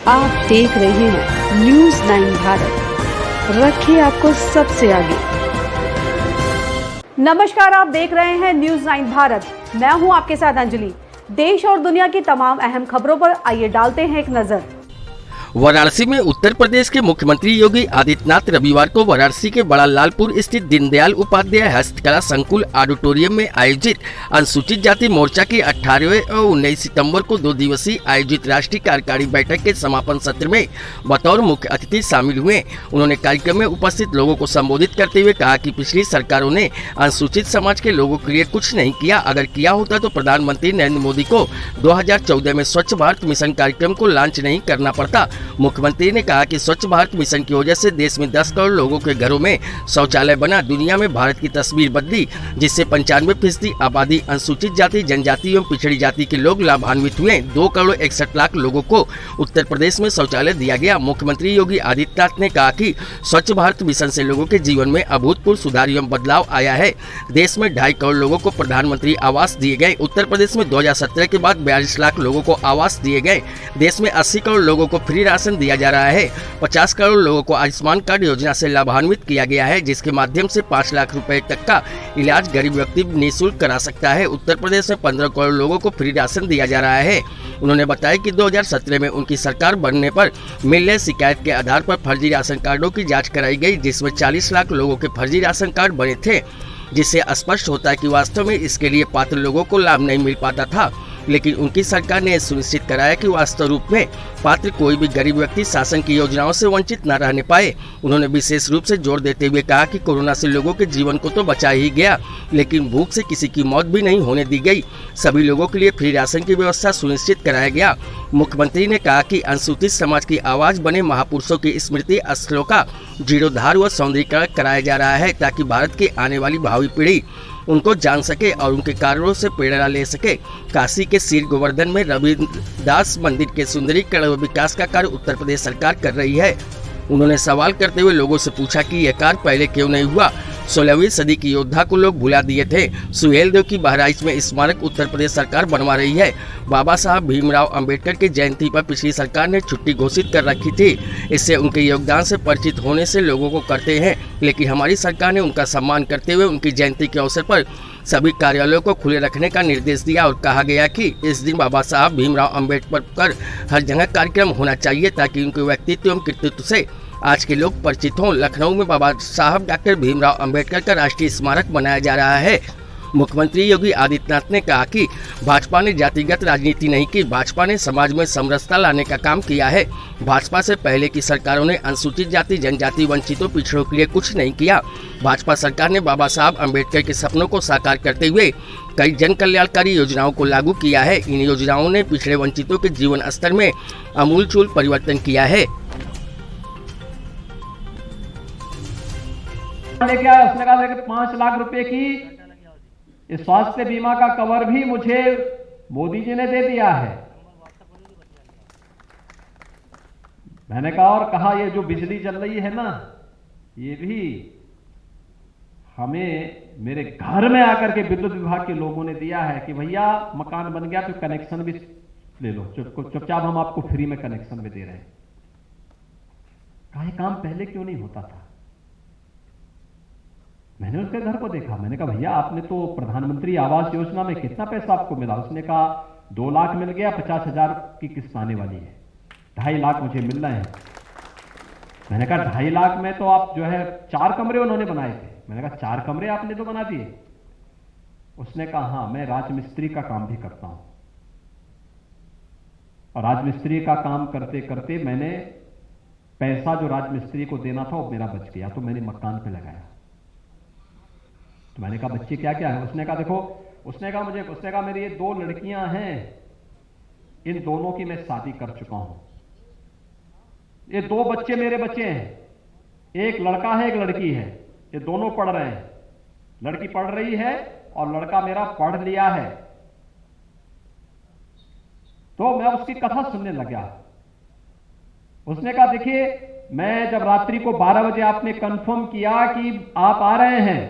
आप देख रहे हैं न्यूज़ 9 भारत, रखिए आपको सबसे आगे। नमस्कार, आप देख रहे हैं न्यूज़ 9 भारत। मैं हूं आपके साथ अंजलि। देश और दुनिया की तमाम अहम खबरों पर आइए डालते हैं एक नजर। वाराणसी में उत्तर प्रदेश के मुख्यमंत्री योगी आदित्यनाथ रविवार को वाराणसी के बड़ा लालपुर स्थित दीनदयाल उपाध्याय हस्तकला संकुल ऑडिटोरियम में आयोजित अनुसूचित जाति मोर्चा की 18वें और 19 सितंबर को 2 दिवसीय आयोजित राष्ट्रीय कार्यकारी बैठक के समापन सत्र में बतौर मुख्य अतिथि शामिल हुए। उन्होंने कार्यक्रम में उपस्थित लोगों को संबोधित करते हुए कहा कि पिछली सरकारों ने अनुसूचित समाज के लोगों के लिए कुछ नहीं किया। अगर किया होता तो प्रधानमंत्री नरेंद्र मोदी को 2014 में स्वच्छ भारत मिशन कार्यक्रम को लॉन्च नहीं करना पड़ता। मुख्यमंत्री ने कहा कि स्वच्छ भारत मिशन की वजह से देश में 10 करोड़ लोगों के घरों में शौचालय बना। दुनिया में भारत की तस्वीर बदली, जिससे 95% आबादी अनुसूचित जाति, जनजाति एवं पिछड़ी जाति के लोग लाभान्वित हुए। 2 करोड़ 61 लाख लोगों को उत्तर प्रदेश में शौचालय दिया गया। मुख्यमंत्री योगी आदित्यनाथ ने कहा कि स्वच्छ भारत मिशन से लोगों के जीवन में अभूतपूर्व सुधार एवं बदलाव आया है। देश में 2.5 करोड़ लोगों को प्रधानमंत्री आवास दिए गए। उत्तर प्रदेश में 2017 के बाद 42 लाख लोगों को आवास दिए गए। देश में 80 करोड़ लोगों को फ्री राशन दिया जा रहा है। 50 करोड़ लोगों को आयुष्मान कार्ड योजना से लाभान्वित किया गया है, जिसके माध्यम से 5 लाख रुपए तक का इलाज गरीब व्यक्ति निःशुल्क करा सकता है। उत्तर प्रदेश में 15 करोड़ लोगों को फ्री राशन दिया जा रहा है। उन्होंने बताया कि 2017 में उनकी सरकार बनने पर मिल रही शिकायत के आधार पर फर्जी राशन कार्डों की जाँच कराई गई, जिसमें 40 लाख लोगों के फर्जी राशन कार्ड बने थे, जिससे स्पष्ट होता है कि वास्तव में इसके लिए पात्र लोगों को लाभ नहीं मिल पाता था। लेकिन उनकी सरकार ने सुनिश्चित कराया कि वास्तव रूप में पात्र कोई भी गरीब व्यक्ति शासन की योजनाओं से वंचित न रहने पाए। उन्होंने विशेष रूप से जोर देते हुए कहा कि कोरोना से लोगों के जीवन को तो बचा ही गया, लेकिन भूख से किसी की मौत भी नहीं होने दी गई। सभी लोगों के लिए फ्री राशन की व्यवस्था सुनिश्चित कराया गया। मुख्यमंत्री ने कहा कि अनुसूचित समाज की आवाज बने महापुरुषों की स्मृति स्थलों का जीर्णोद्धार व सौंदर्यीकरण कराया जा रहा है, ताकि भारत की आने वाली भावी पीढ़ी उनको जान सके और उनके कार्यों से प्रेरणा ले सके। काशी के सिर गोवर्धन में रविदास मंदिर के सुंदरीकरण व विकास का कार्य उत्तर प्रदेश सरकार कर रही है। उन्होंने सवाल करते हुए लोगों से पूछा कि यह कार्य पहले क्यों नहीं हुआ। 16वीं सदी की योद्धा को लोग भुला दिए थे। सुहेलदेव की बहराइच में स्मारक उत्तर प्रदेश सरकार बनवा रही है। बाबा साहब भीमराव अंबेडकर की जयंती पर पिछली सरकार ने छुट्टी घोषित कर रखी थी। इससे उनके योगदान से परिचित होने से लोगों को करते हैं, लेकिन हमारी सरकार ने उनका सम्मान करते हुए उनकी जयंती के अवसर पर सभी कार्यालयों को खुले रखने का निर्देश दिया और कहा गया कि इस दिन बाबा साहब भीमराव अंबेडकर पर हर जगह कार्यक्रम होना चाहिए, ताकि उनके व्यक्तित्व एवं कृतित्व से आज के लोग परिचित हों। लखनऊ में बाबा साहब डॉक्टर भीमराव अंबेडकर का राष्ट्रीय स्मारक बनाया जा रहा है। मुख्यमंत्री योगी आदित्यनाथ ने कहा कि भाजपा ने जातिगत राजनीति नहीं की, भाजपा ने समाज में समरसता लाने का काम किया है। भाजपा से पहले की सरकारों ने अनुसूचित जाति, जनजाति, वंचितों, पिछड़ों के लिए कुछ नहीं किया। भाजपा सरकार ने बाबा साहब अम्बेडकर के सपनों को साकार करते हुए कई जन कल्याणकारी योजनाओं को लागू किया है। इन योजनाओं ने पिछड़े वंचितों के जीवन स्तर में आमूलचूल परिवर्तन किया है। उसने कहा 5 लाख रुपए की स्वास्थ्य बीमा का कवर भी मुझे मोदी जी ने दे दिया है। मैंने कहा और कहा ये जो बिजली चल रही है ना, ये भी हमें मेरे घर में आकर के विद्युत विभाग के लोगों ने दिया है कि भैया मकान बन गया तो कनेक्शन भी ले लो, चुपचाप हम आपको फ्री में कनेक्शन भी दे रहे हैं। कहा ये काम पहले क्यों नहीं होता था। मैंने उसके घर को देखा, मैंने कहा भैया आपने तो प्रधानमंत्री आवास योजना में कितना पैसा आपको मिला। उसने कहा 2 लाख मिल गया, 50,000 की किस्त आने वाली है, 2.5 लाख मुझे मिल रहे हैं। मैंने कहा 2.5 लाख में तो आप जो है 4 कमरे उन्होंने बनाए थे। मैंने कहा 4 कमरे आपने तो बना दिए। उसने कहा हाँ मैं राजमिस्त्री का काम भी करता हूं, और राजमिस्त्री का काम करते करते मैंने पैसा जो राजमिस्त्री को देना था वो मेरा बच गया, तो मैंने मकान पे लगाया। तो मैंने कहा बच्चे क्या क्या है। उसने कहा देखो, उसने कहा मेरी ये 2 लड़कियां हैं, इन दोनों की मैं शादी कर चुका हूं। ये 2 बच्चे मेरे बच्चे हैं, एक लड़का है एक लड़की है, ये दोनों पढ़ रहे हैं। लड़की पढ़ रही है और लड़का मेरा पढ़ लिया है। तो मैं उसकी कथा सुनने लगा। उसने कहा देखिए मैं जब रात्रि को 12 बजे आपने कंफर्म किया कि आप आ रहे हैं,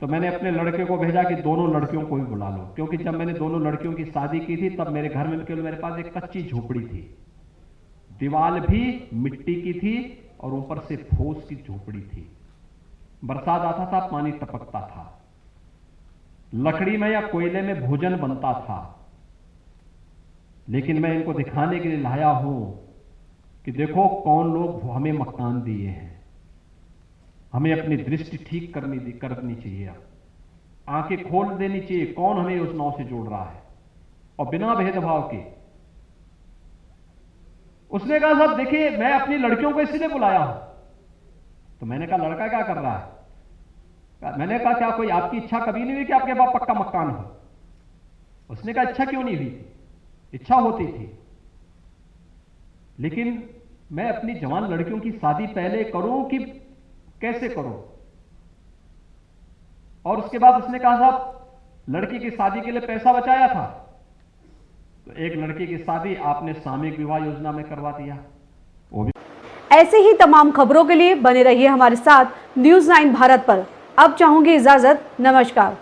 तो मैंने अपने लड़के को भेजा कि दोनों लड़कियों को भी बुला लो, क्योंकि जब मैंने दोनों लड़कियों की शादी की थी तब मेरे घर में केवल मेरे पास एक कच्ची झोपड़ी थी। दीवार भी मिट्टी की थी और ऊपर से फूस की झोपड़ी थी। बरसात आता था, पानी टपकता था। लकड़ी में या कोयले में भोजन बनता था। लेकिन मैं इनको दिखाने के लिए लाया हूं कि देखो कौन लोग हमें मकान दिए हैं। हमें अपनी दृष्टि ठीक करनी चाहिए। अब आंखें खोल देनी चाहिए, कौन हमें उस नाव से जोड़ रहा है, और बिना भेदभाव के। उसने कहा साहब देखिए मैं अपनी लड़कियों को इसलिए बुलाया हूं। तो मैंने कहा लड़का क्या कर रहा है? मैंने कहा क्या कोई आपकी इच्छा कभी नहीं हुई कि आपके पास पक्का मकान हो? उसने कहा इच्छा क्यों नहीं हुई थी? इच्छा होती थी, लेकिन मैं अपनी जवान लड़कियों की शादी पहले करूं कि कैसे करूं? और उसके बाद उसने कहा साहब लड़की की शादी के लिए पैसा बचाया था, तो एक लड़की की शादी आपने सामूहिक विवाह योजना में करवा दिया। वो भी ऐसे ही तमाम खबरों के लिए बने रहिए हमारे साथ न्यूज़ 9 भारत पर। अब चाहूंगी इजाजत, नमस्कार।